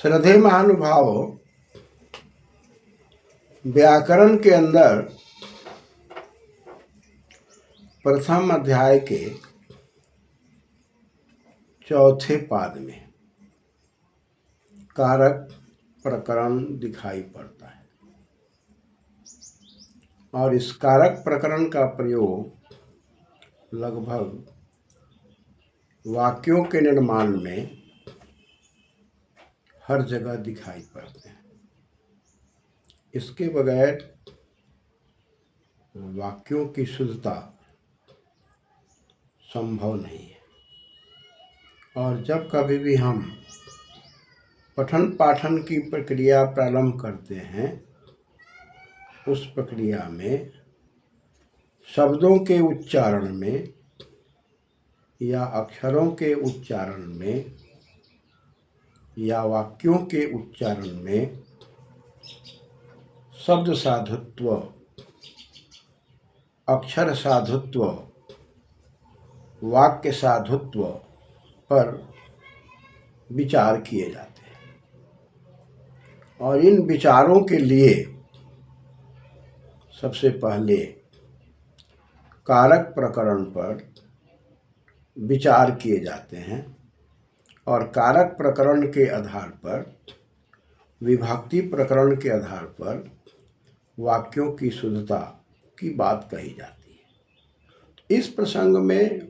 श्रद्धेय महानुभाव, व्याकरण के अंदर प्रथम अध्याय के चौथे पाद में कारक प्रकरण दिखाई पड़ता है और इस कारक प्रकरण का प्रयोग लगभग वाक्यों के निर्माण में हर जगह दिखाई पड़ते हैं। इसके बगैर वाक्यों की शुद्धता संभव नहीं है। और जब कभी भी हम पठन पाठन की प्रक्रिया प्रारंभ करते हैं, उस प्रक्रिया में शब्दों के उच्चारण में या अक्षरों के उच्चारण में या वाक्यों के उच्चारण में शब्द साधुत्व, अक्षर साधुत्व, वाक्य साधुत्व पर विचार किए जाते हैं। और इन विचारों के लिए सबसे पहले कारक प्रकरण पर विचार किए जाते हैं और कारक प्रकरण के आधार पर, विभक्ति प्रकरण के आधार पर वाक्यों की शुद्धता की बात कही जाती है। इस प्रसंग में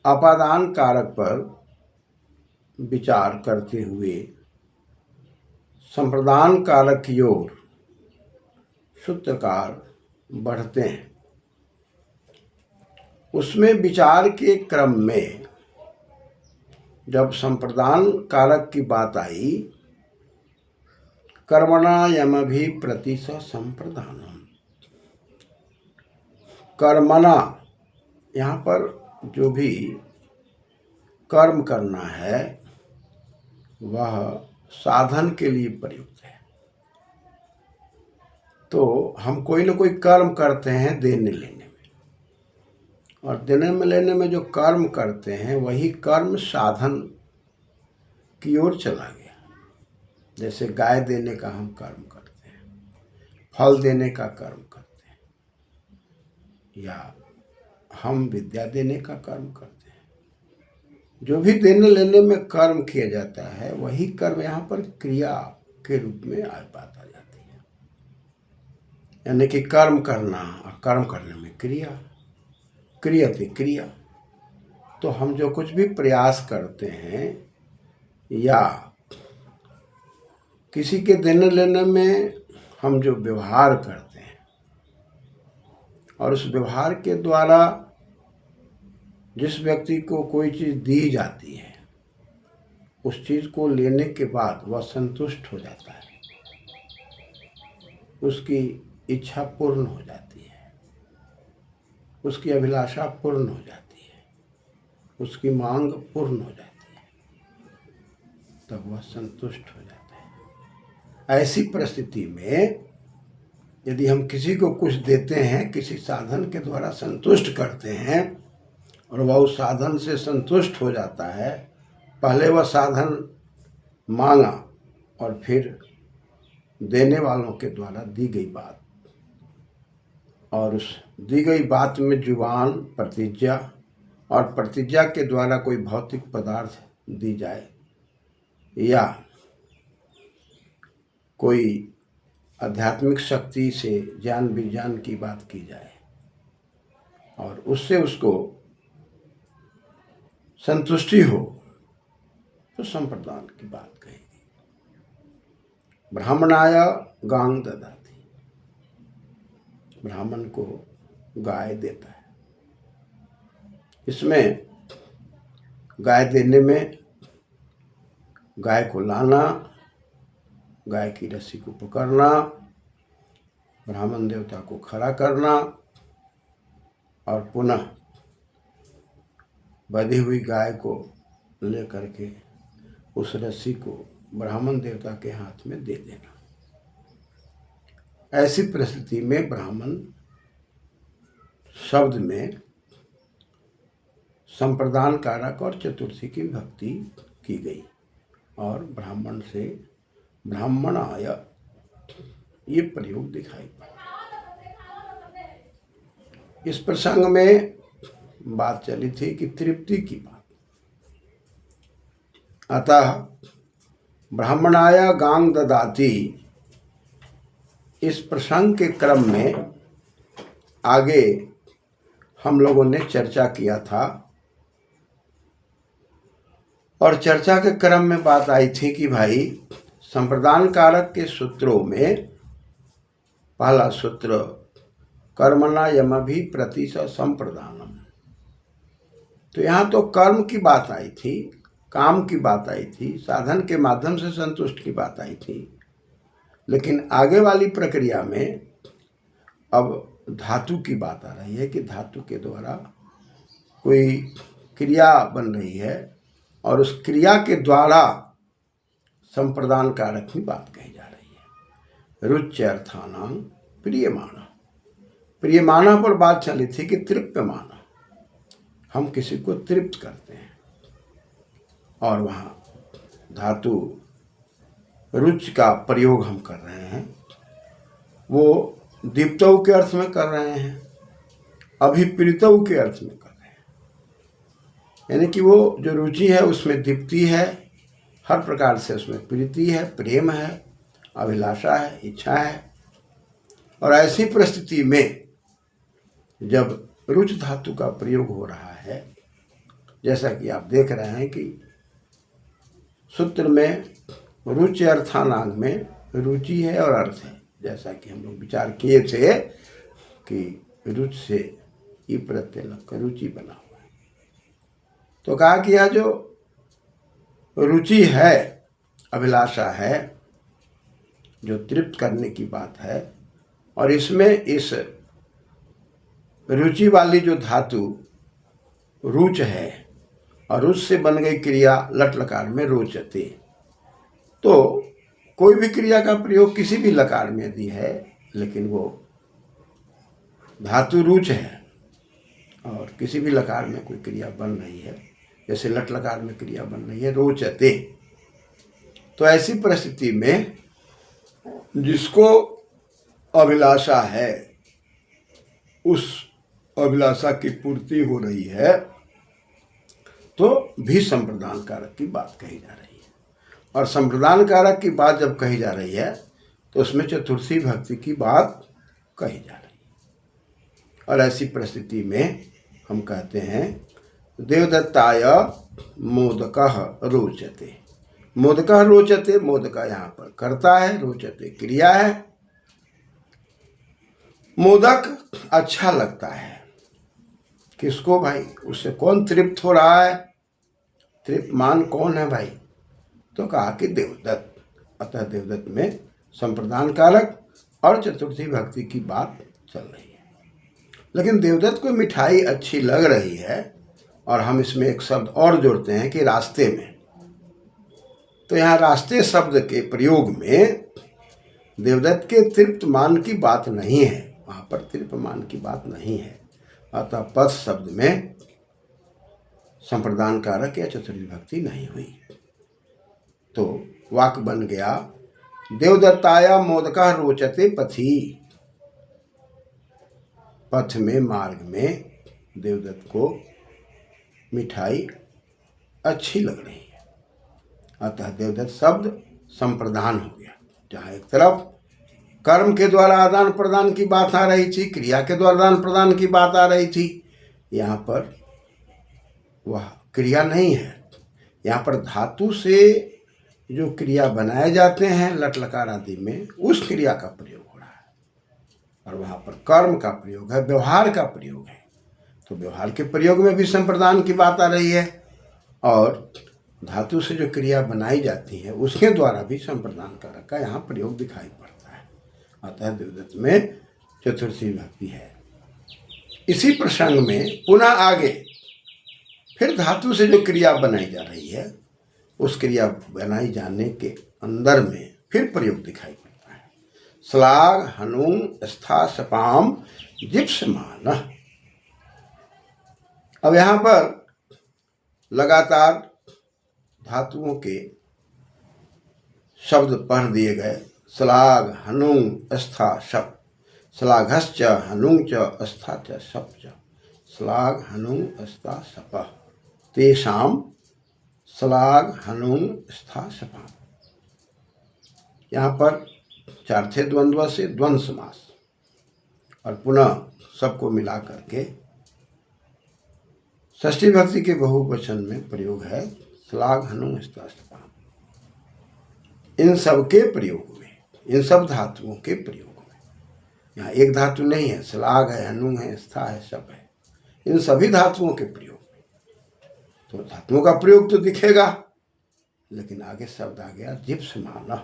अपादान कारक पर विचार करते हुए संप्रदान कारक की ओर सूत्रकार बढ़ते हैं। उसमें विचार के क्रम में जब संप्रदान कारक की बात आई, कर्मणा यमभि प्रति स संप्रदानम, कर्मणा, यहाँ पर जो भी कर्म करना है वह साधन के लिए प्रयुक्त है। तो हम कोई ना कोई कर्म करते हैं देने लेने में, और देने में लेने में जो कर्म करते हैं वही कर्म साधन की ओर चला गया। जैसे गाय देने का हम कर्म करते हैं, फल देने का कर्म करते हैं, या हम विद्या देने का कर्म करते हैं। जो भी देने लेने में कर्म किया जाता है वही कर्म यहाँ पर क्रिया के रूप में बात आ जाती है। यानी कि कर्म करना और कर्म करने में क्रिया, क्रियते क्रिया। तो हम जो कुछ भी प्रयास करते हैं या किसी के देने लेने में हम जो व्यवहार करते हैं और उस व्यवहार के द्वारा जिस व्यक्ति को कोई चीज़ दी जाती है, उस चीज़ को लेने के बाद वह संतुष्ट हो जाता है, उसकी इच्छा पूर्ण हो जाती है, उसकी अभिलाषा पूर्ण हो जाती है, उसकी मांग पूर्ण हो जाती है, तब वह संतुष्ट हो जाता है। ऐसी परिस्थिति में यदि हम किसी को कुछ देते हैं, किसी साधन के द्वारा संतुष्ट करते हैं और वह उस साधन से संतुष्ट हो जाता है, पहले वह साधन मांगा और फिर देने वालों के द्वारा दी गई बात, और उस दी गई बात में जुबान, प्रतिज्ञा, और प्रतिज्ञा के द्वारा कोई भौतिक पदार्थ दी जाए या कोई आध्यात्मिक शक्ति से ज्ञान विज्ञान की बात की जाए और उससे उसको संतुष्टि हो, तो संप्रदान की बात कहेगी। ब्राह्मणाय गांग ददाति, ब्राह्मण को गाय देता है। इसमें गाय देने में गाय को लाना, गाय की रस्सी को पकड़ना, ब्राह्मण देवता को खड़ा करना और पुनः बंधी हुई गाय को लेकर के उस रस्सी को ब्राह्मण देवता के हाथ में दे देना। ऐसी परिस्थिति में ब्राह्मण शब्द में संप्रदान कारक और चतुर्थी की भक्ति की गई। और ब्राह्मण से ब्राह्मणाय ये प्रयोग दिखाई पड़ा। इस प्रसंग में बात चली थी कि तृप्ति की बात। अतः ब्राह्मणाय गांग ददाति, इस प्रसंग के क्रम में आगे हम लोगों ने चर्चा किया था और चर्चा के क्रम में बात आई थी कि भाई संप्रदान कारक के सूत्रों में पहला सूत्र कर्मणा यमभि प्रति संप्रदानम, तो यहाँ तो कर्म की बात आई थी, काम की बात आई थी, साधन के माध्यम से संतुष्ट की बात आई थी। लेकिन आगे वाली प्रक्रिया में अब धातु की बात आ रही है कि धातु के द्वारा कोई क्रिया बन रही है और उस क्रिया के द्वारा संप्रदान कारक की बात कही जा रही है। रुच्यर्थानां प्रियमाणा, प्रियमाणा पर बात चली थी कि तृप्यमाणा, हम किसी को तृप्त करते हैं और वहाँ धातु रुच का प्रयोग हम कर रहे हैं, वो दीप्तौ के अर्थ में कर रहे हैं, अभिप्रीतौ के अर्थ में कर रहे हैं। यानी कि वो जो रुचि है उसमें दीप्ति है, हर प्रकार से उसमें प्रीति है, प्रेम है, अभिलाषा है, इच्छा है। और ऐसी परिस्थिति में जब रुच धातु का प्रयोग हो रहा है, जैसा कि आप देख रहे हैं कि सूत्र में रुचि अर्थानांग में रुचि है और अर्थ है, जैसा कि हम लोग विचार किए थे कि रुच से ई प्रत्यय लगकर रुचि बना हुआ है। तो कहा कि यह जो रुचि है, अभिलाषा है, जो तृप्त करने की बात है, और इसमें इस रुचि वाली जो धातु रुच है और रुच से बन गई क्रिया लट लकार में रोचते, तो कोई भी क्रिया का प्रयोग किसी भी लकार में यदि है लेकिन वो धातु रुच है और किसी भी लकार में कोई क्रिया बन रही है, जैसे लट लकार में क्रिया बन रही है रोचते, तो ऐसी परिस्थिति में जिसको अभिलाषा है उस अभिलाषा की पूर्ति हो रही है, तो भी संप्रदान कारक की बात कही जा रही है। और संप्रदान कारक की बात जब कही जा रही है तो उसमें चतुर्थी भक्ति की बात कही जा रही है। और ऐसी परिस्थिति में हम कहते हैं देवदत्ताय मोदकः रोचते, मोदकः रोचते, मोदका यहाँ पर कर्ता है, रोचते क्रिया है। मोदक अच्छा लगता है किसको भाई, उससे कौन तृप्त हो रहा है, तृप्तमान कौन है भाई, तो कहा कि देवदत्त। अतः देवदत्त में संप्रदान कारक और चतुर्थी भक्ति की बात चल रही है। लेकिन देवदत्त को मिठाई अच्छी लग रही है और हम इसमें एक शब्द और जोड़ते हैं कि रास्ते में, तो यहाँ रास्ते शब्द के प्रयोग में देवदत्त के तृप्तमान की बात नहीं है, वहाँ पर तृप्तमान की बात नहीं है। अतः पथ शब्द में संप्रदान कारक या चतुर्थी भक्ति नहीं हुई। तो वाक्य बन गया देवदत्ताया मोदका रोचते पथी, पथ में मार्ग में देवदत्त को मिठाई अच्छी लग रही है। अतः देवदत्त शब्द संप्रदान हो गया, जहाँ एक तरफ कर्म के द्वारा आदान प्रदान की बात आ रही थी, क्रिया के द्वारा आदान प्रदान की बात आ रही थी, यहाँ पर वह क्रिया नहीं है। यहाँ पर धातु से जो क्रिया बनाए जाते हैं लट लकार आदि में, उस क्रिया का प्रयोग हो रहा है और वहाँ पर कर्म का प्रयोग है, व्यवहार का प्रयोग है। तो व्यवहार के प्रयोग में भी संप्रदान की बात आ रही है और धातु से जो क्रिया बनाई जाती है उसके द्वारा भी संप्रदान कारक का यहाँ प्रयोग दिखाई पड़ता है। अतः देवदत्त में चतुर्थी भक्ति है। इसी प्रसंग में पुनः आगे फिर धातु से जो क्रिया बनाई जा रही है उस क्रिया बनाई जाने के अंदर में फिर प्रयोग दिखाई पड़ता है। श्लाघ हनुम स्था सपाम जिप्समान। अब यहाँ पर लगातार धातुओं के शब्द पढ़ दिए गए। श्लाघ हनुंग स्था शप, श्लाघश्च हनुंग च स्था च शप च, श्लाघ हनुंग स्था शप तेषाम श्लाघ हनुंग स्था शपा। यहाँ पर चार्थे द्वंद्व से द्वंद्व समास और पुनः सबको मिला करके षष्ठी भक्ति के बहुवचन में प्रयोग है श्लाघ हनुंग स्था शपा। इन सब के प्रयोग में, इन सब धातुओं के प्रयोग में, यहाँ एक धातु नहीं है, श्लाघ है, हनुंग है, स्था है, शप है, इन सभी धातुओं के प्रयोग में। तो धातुओं का प्रयोग तो दिखेगा, लेकिन आगे शब्द आ गया जिप्समानः।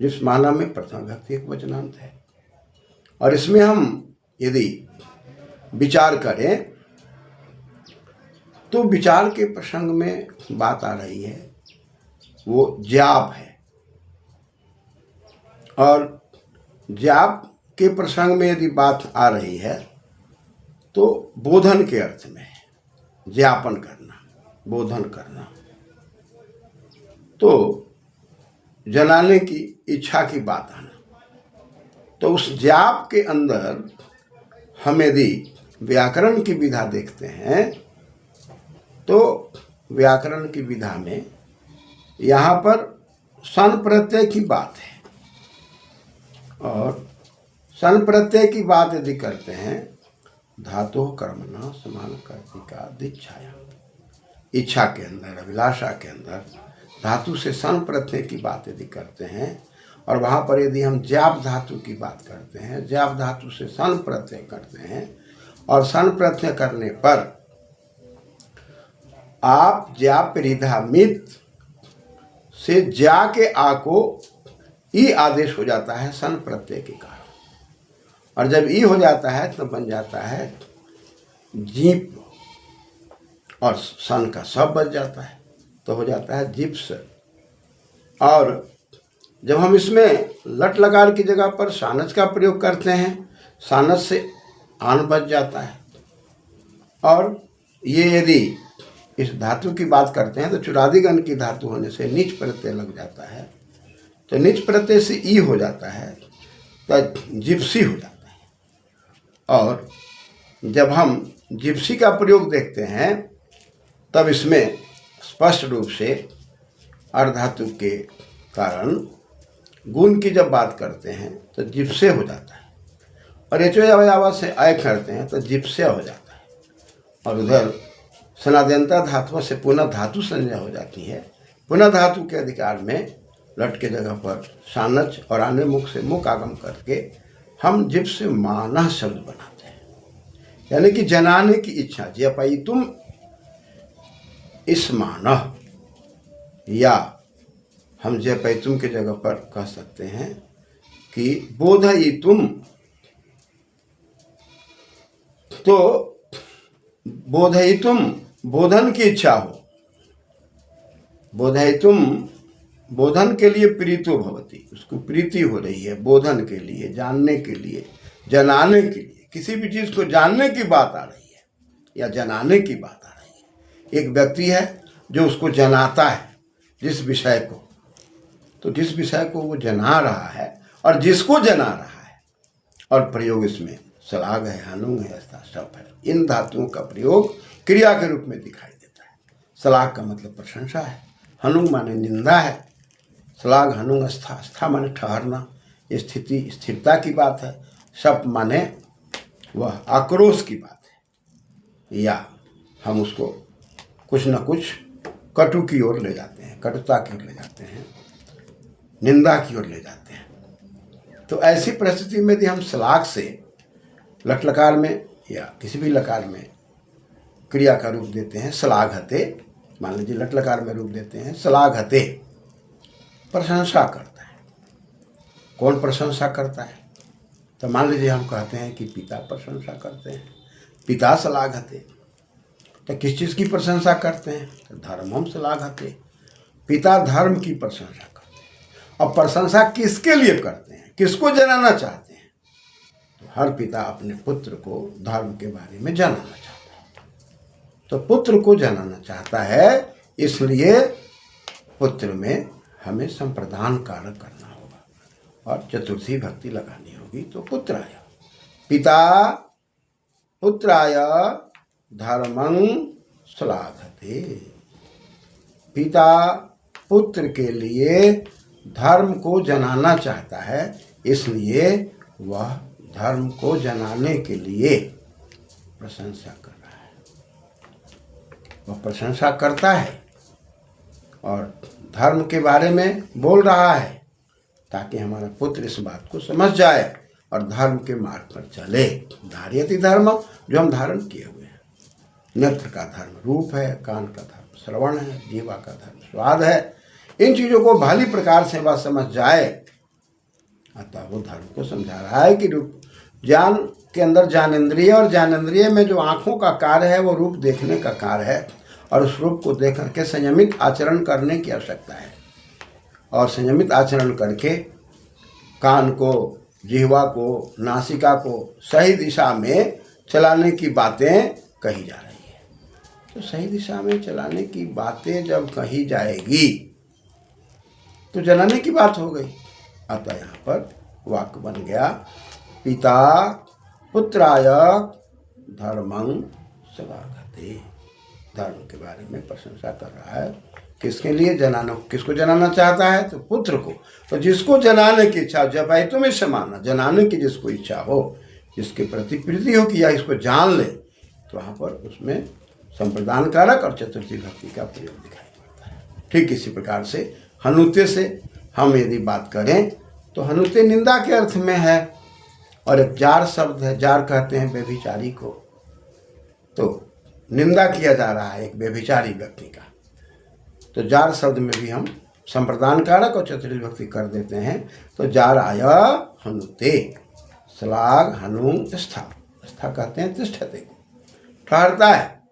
जिप्समानः में प्रथम विभक्ति एक वचनांत है। और इसमें हम यदि विचार करें तो विचार के प्रसंग में बात आ रही है वो ज्याप है, और ज्याप के प्रसंग में यदि बात आ रही है तो बोधन के अर्थ में है, ज्ञापन करना, बोधन करना। तो जनाने की इच्छा की बात आना, तो उस ज्ञाप के अंदर हम यदि व्याकरण की विधा देखते हैं तो व्याकरण की विधा में यहाँ पर सन प्रत्यय की बात है, और सन प्रत्यय की बात यदि करते हैं धातु कर्मणा समान कर्तिका दीक्षाया, इच्छा के अंदर, अभिलाषा के अंदर धातु से सन प्रत्यय की बात यदि करते हैं, और वहाँ पर यदि हम ज्याप धातु की बात करते हैं, ज्याप धातु से सन प्रत्यय करते हैं, और सन प्रत्यय करने पर आप ज्याप रिधा मित से ज्या के आ को ई आदेश हो जाता है सन प्रत्यय के कारण, और जब ई हो जाता है तो बन जाता है जीप, और सन का सब बच जाता है तो हो जाता है जिप्स। और जब हम इसमें लट लकार की जगह पर सानस का प्रयोग करते हैं, सानस से आन बच जाता है। और ये यदि इस धातु की बात करते हैं तो चुरादिगण की धातु होने से नीच प्रत्यय लग जाता है, तो नीच प्रत्यय से ई हो जाता है तो जिप्सी हो जाता है। और जब हम जिप्सी का प्रयोग देखते हैं तब इसमें स्पष्ट रूप से अर्धातु के कारण गुण की जब बात करते हैं तो जिप्से हो जाता है, और एचो से अय करते हैं तो जिप्से हो जाता है। और उधर सनाद्यंता धातुओं से पुनः धातु संज्ञा हो जाती है। पुनः धातु के अधिकार में लट के जगह पर सानच और अन्य मुख से मुख आगम करके हम जिप्स मानः शब्द बनाते हैं, यानी कि जनाने की इच्छा, ज्ञापयितुम इस मानः, या हम ज्ञापयितुम के जगह पर कह सकते हैं कि बोधयितुम। तो बोधयितुम बोधन की इच्छा हो, बोधयितुम बोधन के लिए प्रीतो भवति, उसको प्रीति हो रही है बोधन के लिए, जानने के लिए, जनाने के लिए, किसी भी चीज़ को जानने की बात आ रही है या जनाने की बात आ रही है। एक व्यक्ति है जो उसको जनाता है जिस विषय को, तो जिस विषय को वो जना रहा है और जिसको जना रहा है, और प्रयोग इसमें श्लाघ है, हनुंग है, शप है, इन धातुओं का प्रयोग क्रिया के रूप में दिखाई देता है। श्लाघ का मतलब प्रशंसा है, हनुंग माने निंदा है, श्लाघ हनुंग स्था, स्था माने ठहरना, स्थिति स्थिरता की बात है, शप माने वह आक्रोश की बात है, या हम उसको कुछ न कुछ कटु की ओर ले जाते हैं, कटुता की ओर ले जाते हैं, निंदा की ओर ले जाते हैं। तो ऐसी परिस्थिति में यदि हम श्लाघ से लट लकार में या किसी भी लकार में क्रिया का रूप देते हैं श्लाघते, मान लीजिए लट लकार में रूप देते हैं श्लाघते, प्रशंसा करता है। कौन प्रशंसा करता है? तो मान लीजिए हम कहते हैं कि पिता प्रशंसा करते हैं, पिता श्लाघते। तो किस चीज़ की प्रशंसा करते हैं? तो धर्मम श्लाघते, पिता धर्म की प्रशंसा करते हैं। और प्रशंसा किसके लिए करते हैं, किसको जनाना चाहते हैं? तो हर पिता अपने पुत्र को धर्म के बारे में जनाना चाहता है, तो पुत्र को जनाना चाहता है, इसलिए पुत्र में हमें संप्रदान कारक करना होगा और चतुर्थी भक्ति लगानी होगी। तो पुत्राय, पिता पुत्राय धर्मं श्लाघते। पिता पुत्र के लिए धर्म को जनाना चाहता है, इसलिए वह धर्म को जनाने के लिए प्रशंसा कर रहा है। वह प्रशंसा करता है और धर्म के बारे में बोल रहा है ताकि हमारा पुत्र इस बात को समझ जाए और धर्म के मार्ग पर चले। धार्यति धर्म, जो हम धारण किए हुए हैं। नेत्र का धर्म रूप है, कान का धर्म श्रवण है, जीवा का धर्म स्वाद है। इन चीज़ों को भली प्रकार से वह समझ जाए, अतः वो धर्म को समझा रहा है कि रूप ज्ञान के अंदर ज्ञानेंद्रिय, और ज्ञानेंद्रिय में जो आँखों का कार्य है वो रूप देखने का कार्य है, और उस रूप को देख करके संयमित आचरण करने की आवश्यकता है। और संयमित आचरण करके कान को, जिह्वा को, नासिका को सही दिशा में चलाने की बातें कही जा रही है। तो सही दिशा में चलाने की बातें जब कही जाएगी तो जनाने की बात हो गई। अतः यहाँ पर वाक्य बन गया, पिता पुत्राय धर्मं श्लाघते। धर्म के बारे में प्रशंसा कर रहा है। किसके लिए जनाना, किसको जनाना चाहता है? तो पुत्र को। तो जिसको जनाने की इच्छा, जब आई तुम्हें समाना, जनाने की जिसको इच्छा हो, जिसके प्रति प्रीति हो कि या इसको जान ले, तो वहाँ पर उसमें संप्रदान कारक और चतुर्थी भक्ति का प्रयोग दिखाई पड़ता है। ठीक इसी प्रकार से हनुते से हम यदि बात करें तो हनुते निंदा के अर्थ में है, और एक जार शब्द है, जार कहते हैं व्यभिचारी को। तो निंदा किया जा रहा है एक व्यभिचारी व्यक्ति का। तो जार शब्द में भी हम संप्रदान कारक और चतुर्थी भक्ति कर देते हैं। तो जार आया हनुते, श्लाघ हनु स्था, स्था कहते हैं तिष्ठते को, ठहरता है।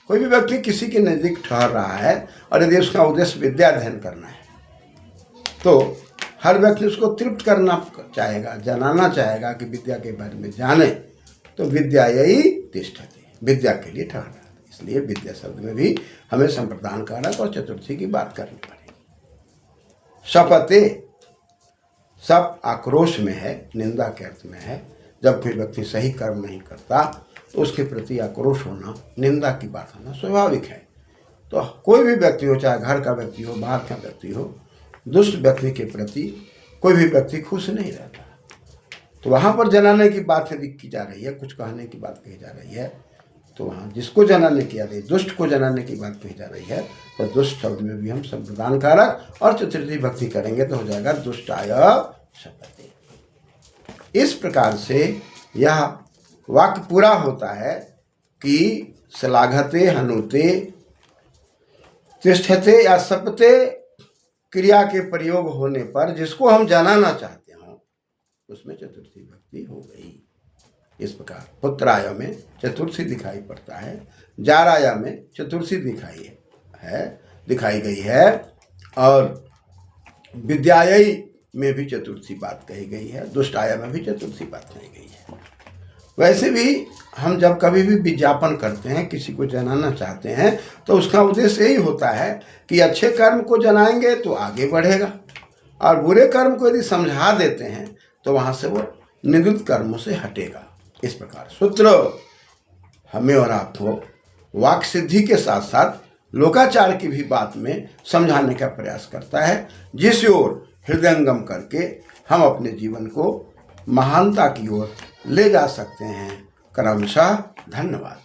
कोई भी व्यक्ति किसी के नज़दीक ठहर रहा है और यदि उसका उद्देश्य विद्या अध्ययन करना है तो हर व्यक्ति उसको तृप्त करना चाहेगा, जनाना चाहेगा कि विद्या के बारे में जाने। तो विद्या यही तिष्ठते, विद्या के लिए ठहरा। इसलिए विद्या शब्द में भी हमें संप्रदान कारक और चतुर्थी की बात करनी पड़ेगी। शपते, सप आक्रोश में है, निंदा के अर्थ में है। जब कोई व्यक्ति सही कर्म नहीं करता तो उसके प्रति आक्रोश होना, निंदा की बात होना स्वाभाविक है। तो कोई भी व्यक्ति हो, चाहे घर का व्यक्ति हो, बाहर का व्यक्ति हो, दुष्ट व्यक्ति के प्रति कोई भी व्यक्ति खुश नहीं रहता। तो वहाँ पर जनाने की बात यदि की जा रही है, कुछ कहने की बात कही जा रही है, तो वहाँ जिसको जनाने की जा रही है, दुष्ट को जनाने की बात कही जा रही है, तो दुष्ट शब्द में भी हम संप्रदान कारक और चतुर्थी भक्ति करेंगे तो हो जाएगा दुष्टाय शपते। इस प्रकार से यह वाक्य पूरा होता है कि श्लाघते हनुते तिष्ठते या शपते क्रिया के प्रयोग होने पर जिसको हम जनाना चाहते हो उसमें चतुर्थी भक्ति हो गई। इस प्रकार पुत्राय में चतुर्थी दिखाई पड़ता है, जाराया में चतुर्थी दिखाई गई है, और विद्याय में भी चतुर्थी बात कही गई है, दुष्टाय में भी चतुर्थी बात कही गई है। वैसे भी हम जब कभी भी विज्ञापन करते हैं, किसी को जनाना चाहते हैं, तो उसका उद्देश्य यही होता है कि अच्छे कर्म को जनाएंगे तो आगे बढ़ेगा, और बुरे कर्म को यदि समझा देते हैं तो वहाँ से वो निंदित कर्मों से हटेगा। इस प्रकार सूत्र हमें और आपको वाक् सिद्धि के साथ साथ लोकाचार की भी बात में समझाने का प्रयास करता है, जिस ओर हृदयंगम करके हम अपने जीवन को महानता की ओर ले जा सकते हैं। क्रमशः धन्यवाद।